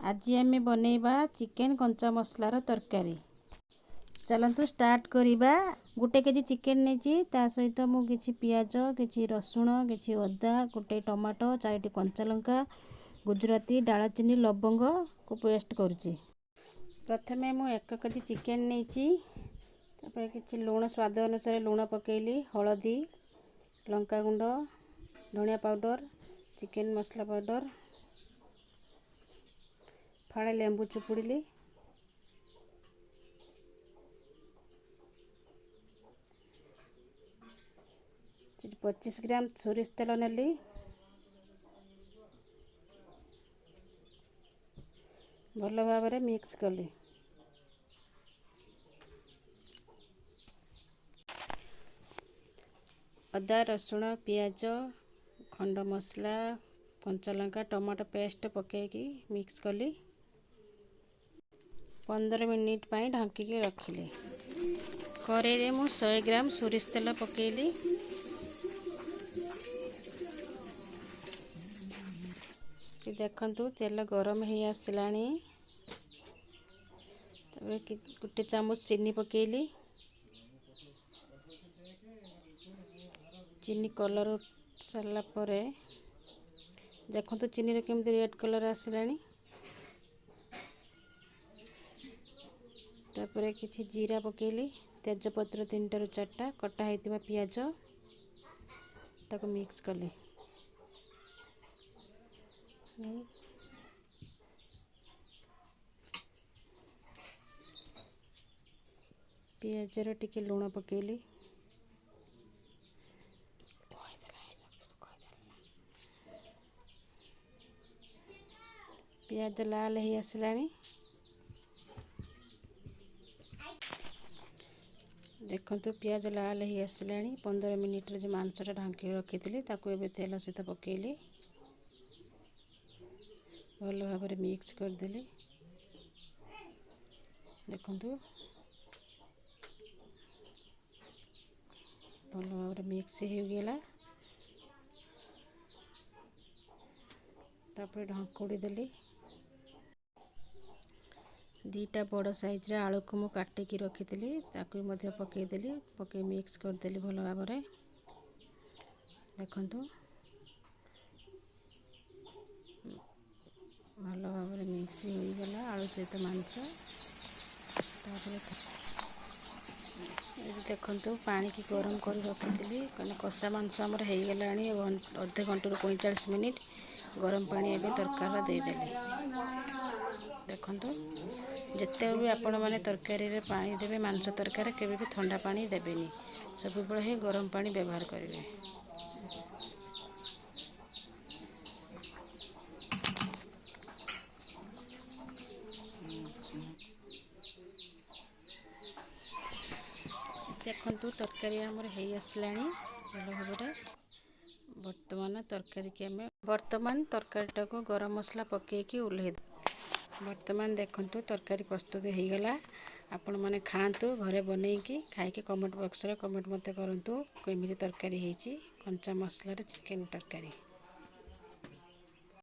आज आम बनैबा चिकेन कंचा मसलार तरकारी। चलतु स्टार्ट करिबा। गोटे केजी चिकेन नेची ता सहित मु किछि पियाज किछि रसुण किछि अदा गोटे टमाटो 4टी कंचा लंका गुजराती डालचीनी लवंग को पेस्ट करुछि। प्रथमे मु 1 केजी चिकेन नेची तापर किछि लूण स्वाद अनुसार लूण पकेइली हळदी लंका गुंड धनिया पाउडर चिकेन मसला पाउडर फाड़े लेंबू चुपुड़ी 25 ग्राम सोरिष तेल नेली भल भाव मिक्स कली। अदा रसुण पियाज खंड मसला कंचा लंका टमाटो पेस्ट पकेकी मिक्स कली 15 मिनिट पाई ढांकी रखिले। कड़ाई रे मु 100 ग्राम सोरिष तेल पकेइली देखंतु तेल गरम हो आसलानी। गोटे चामच चीनी पकेइली चीनी कलर सारा परे देखंतु चीनी रे केमती रेड कलर आसलानी। तापर किछि जीरा पकेइली तेजपत्र 3 ରୁ 4टा कटा हेतिबा पियाज ताको मिक्स कली। पियाज रो टिके लूण पकेइली पियाज लाल हो आसलानी। देखंतु पियाज लाल हो आसलानी 15 मिनिट रे जो मांसटा ढांकी रखी ताकू एबे तेल सहित पकेइली भल भाव मिक्स करदेली। देखंतु भल भाव मिक्स हो गला तापर ढांकुड़ी देली। 2टा बड़ साइज रे आलू को मु काटिकी रखी ताकू मध्य पकेदेली पके मिक्स करदेली भल भाव। देखंतु भल भाव मिक्स हो गला आलू सहित मांस। देखंतु पानी की गरम कर रखी कहीं कषा मांस आमर हो गला अधे घंटे 45 मिनिट गरम पानी एवं तरकार देदेली। देखंतु जिते भी आपण मैंने तरकारी रे पानी देवे मांस तरकारी केवे भी ठंडा पानी देवेनि सब बेले ही गरम पानी व्यवहार करेंगे। देखंतु तरकारी आमर हो आसलानी भल भाव। बर्तमान तरकारी को गरम मसला पकेकी ओल्हे। बर्तमान देखंतु तरकारी प्रस्तुत हो गला। आपण माने खातु घरे बनईकी खाइके कमेंट बॉक्स रे कमेंट मते करंतु केमिति तरकारी हेची कंचा मसला रे चिकेन तरकारी।